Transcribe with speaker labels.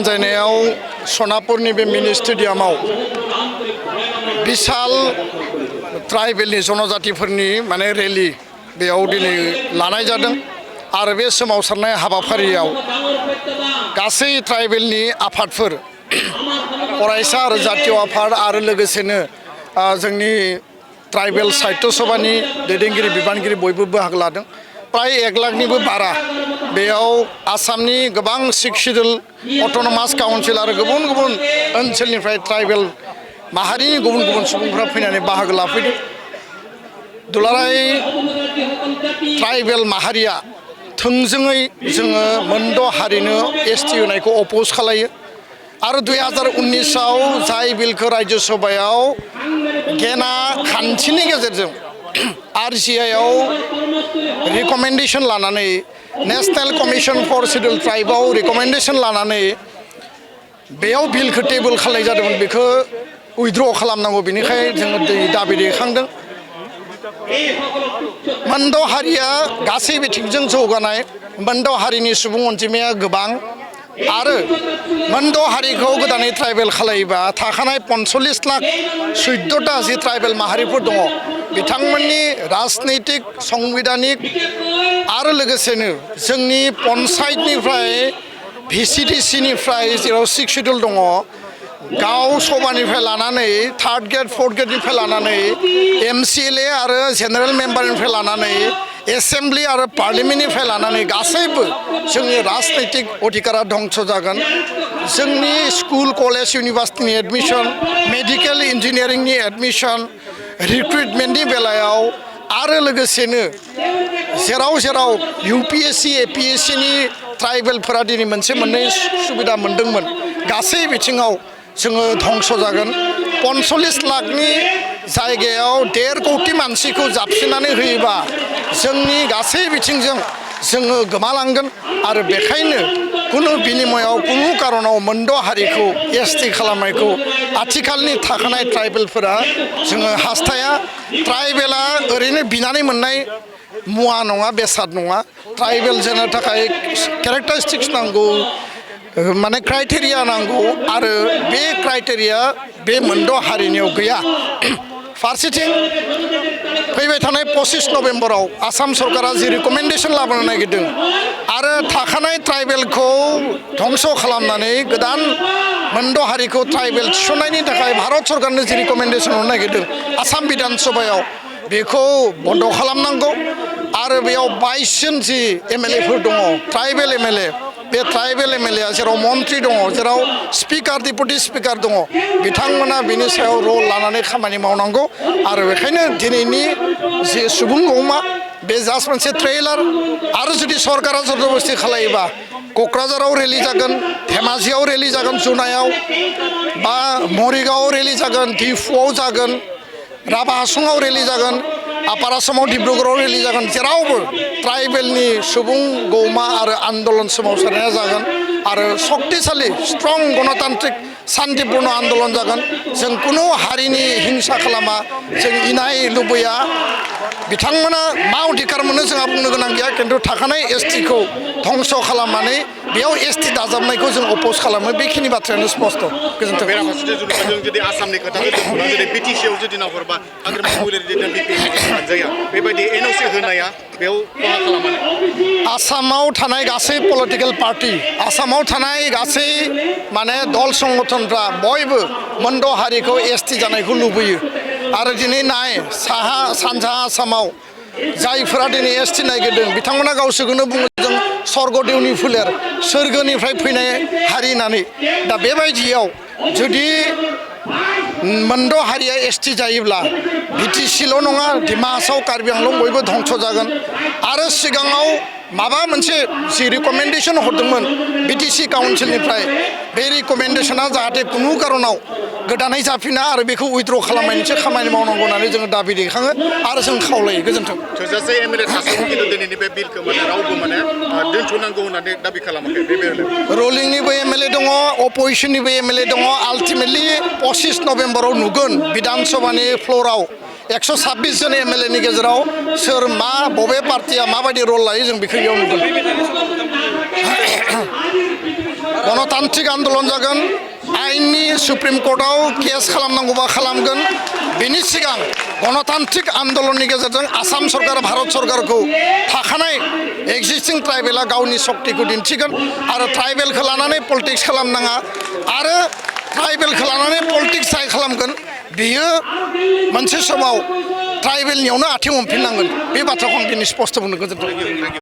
Speaker 1: जायनायाव सनापुरनि बे मिनि स्टेडियामाव विशाल ट्राइबेलनि जनजातिफोरनि माने रेली बेयाव दिनै लानाय जादों आरो बे सोमावसारनाय हाबाफारियाव गासै ट्राइबेलनि आफादफोर फरायसा आरो जातीय आफाद आरो लोगोसेनो जोंनि ट्राइबेल साहित्य सभानि दैदेनगिरि बिबानगिरि बयबो बाहागो लादों। प्राय 1 लाखनिबो बारा बेयाव आसामनि गोबां 6 शिड्युल अट'नमास काउन्सिल आरो गुबुन गुबुन ओनसोलनिफ्राय ट्राइबेल माहारिनि गुबुन गुबुन सुबुंफोरा फैनानै बाहागो लाफैदों। दुलाराय ट्राइबेल माहारिया थोंजोङै जोङो मोनद' हारिनो एसटि होनायखौ अपोज खालायो आरो 2019आव जाय बिलखौ राज्य सभायाव गेना खान्थिनि गेजेरजों RCIआव रिकमेन्डेसन लानानै नेशनेल कमिसन फर शिड्युल ट्राइबआव रिकमेन्डेसन लानानै बेयाव बिलखौ टेबोल खालामनाय जादोंमोन बेखौ उइथड्र खालामनांगौ बेनिखाय जोङो दाबि दैखांदों। मोनद' हारिया गासै बिथिंजों जौगानाय मोनद' हारिनि सुबुं अनजिमाया गोबां आरो मोनद' हारिखौ गोदानै ट्राइबेल खालायोबा थाखानाय 45 लाख 14टा जि ट्राइबेल माहारिफोर दङ बिथांमोननि राजनैतिक संविधानिक आरो लोगोसेनो जोंनि पन्सायतनिफ्राय VCDCनिफ्राय जेराव 6 शिड्युल दङ गाव सभानिफ्राय लानानै 3rd ग्रेड 4th ग्रेडनिफ्राय लानानै MCLA आरो जेनेरेल मेम्बारनिफ्राय लानानै एसेम्ब्लि आरो पार्लियामेन्टनिफ्राय लानानै गासैबो जोंनि राजनैतिक अधिकारा धंस जागोन। जोंनि स्कुल कलेज इउनिभार्सिटिनि एडमिशन मेडिकेल इन्जिनियारिंनि एडमिशन रिक्रुटमेन्टनि बेलायाव आरो लोगोसेनो जेराव जेराव UPSC APSCनि ट्राइबेलफोरा दिनै मोनसे मोननै सुबिदा मोन्दोंमोन गासै बिथिङाव जोङो धंस जागोन। 45 लाखनि जायगायाव 1.5 कोटि मानसिखौ जाबसिननानै होयोबा जोंनि गासै बिथिंजों जोङो गोमालांगोन आरो बेखायनो कुनु बिनिमयाव कुनु कारनाव मोनद' हारिखौ एसटि खालामनायखौ आथिखालनि थाखानाय ट्राइबेलफोरा जोङो हास्थाया। ट्राइबेला ओरैनो बिनानै मोननाय मुवा नङा बेसाद नङा। ट्राइबेल जानो थाखाय केरेक्टारिस्टिक्स नांगौ माने क्राइटेरिया नांगौ आरो बे क्राइटेरिया बे मोनद' हारिनियाव गैया। फारसेथिं फैबाय थानाय 25 नभेम्बराव आसाम सरकारा जि रिकमेन्डेसन लाबोनो नागिरदों आरो थाखानाय ट्राइबेलखौ धंस खालामनानै गोदान मोनद' हारिखौ ट्राइबेल थिसननायनि थाखाय भारत सरकारनो जि रिकमेन्डेसन होनो नागिरदों आसाम बिधान सभायाव बेखौ बन्द खालामनांगौ आरो बेयाव 22 जन जि MLA फोर दङ ट्राइबेल MLA बे ट्राइबेल MLA जेराव मन्त्रि दङ जेराव स्पिकार डेपुटि स्पिकार दङ बिथांमोना बिनि सायाव रल लानानै खामानि मावनांगौ आरो बेखायनो दिनैनि जि सुबुं गौमा बे जास्ट मोनसे ट्रेलार आरो जुदि सरकारा जबरदस्ति खालायोबा क'क्राझाराव रेलि जागोन धेमाजियाव रेलि जागोन जुनायाव बा मरिगावआव रेलि जागोन डिफुआव जागोन राभा हासङाव रेलि जागोन आपार आसामाव डिब्रुगड़आव रेलि जागोन जेरावबो ट्राइबेलनि सुबुं गौमा आरो आन्दलन सोमावसारनाया जागोन आरो शक्तिशाली स्ट्रं गणतान्त्रिक शान्तिपूर्ण आन्दलन जागोन। जों कुनु हारिनि हिंसा खालामा जों इनाय लुबैया बिथांमोना मा अधिकार मोनो जोंहा बुंनो गोनां गैया खिन्थु थाखानाय एसटिखौ धंस खालामनानै बेयाव एसटि दाजाबनायखौ जों अपोज खालामो बेखिनि बाथ्रायानो स्पष्ट। गोजोन्थों।
Speaker 2: जुदि आसामनि खोथाखौ दोनथ'ना जुदि BTCआव जुदि नाहरबा बेबायदि NOC होनाया बेयाव खहा खालामो।
Speaker 1: आसामाव थानाय गासै पलिटिकेल पार्टी आसामाव थानाय गासै माने दल संगठनफ्रा बयबो मोनद' हारिखौ एसटि जानायखौ लुबैयो आरो दिनै नाय साहा सानजा आसामाव जायफोरा दिनै एसटि नागिरदों बिथांमोना गावसोरखौनो बुङो जों स्वर्गदेवनि फोलेर सोरगोनिफ्राय फैनाय हारि होननानै। दा बेबायदियाव जुदि मोनद' हारिया एसटि जायोब्ला BTCल' नङा डिमा हासाव कार्बि आंलं बयबो धंस जागोन आरो सिगाङाव माबा मोनसे जि रिकमेन्डेसन हरदोंमोन BTC काउन्सिलनिफ्राय बे रिकमेन्डेसना जाहाथे कुनु कारनाव गोदानै जाफिना आरो बेखौ उइथड्र खालामनायनिसो खामानि मावनांगौ होननानै जोङो दाबि दैखाङो आरो जों खावलायो। गोजोन्थों।
Speaker 2: थोजासे MLA थासारि खिन्थु दिनैनि बे बिलखौ माने रावबो माने दोनथ'नांगौ होननानै दाबि खालामाखै बे बेलायाव।
Speaker 1: रुलिंनिबो MLA दङ अपोजिसननिबो MLA दङ आल्टिमेटलि 25 नभेम्बराव नुगोन बिधान सभानि फ्ल'राव 126 जन MLA नि गेजेराव सोर मा बबे पार्टिया माबायदि रल लायो जों बेखौ बेयाव नुगोन। गणतान्त्रिक आन्दलन जागोन आइननि सुप्रिम कर्टआव केस खालामनांगौबा खालामगोन बेनि सिगां गणतान्त्रिक आन्दलननि गेजेरजों आसाम सरकार भारत सरकारखौ थाखानाय एक्जिस्टिं ट्राइबेला गावनि शक्तिखौ दिन्थिगोन आरो ट्राइबेलखौ लानानै पलिटिक्स खालामनाङा आरो ट्राइबेलखौ लानानै पलिटिक्स जाय खालामगोन बियो मोनसे समाव ट्राइबेलनियावनो आथिं हमफिननांगोन बे बाथ्राखौ आं दिनै स्पष्ट बुंनो गोजोनदों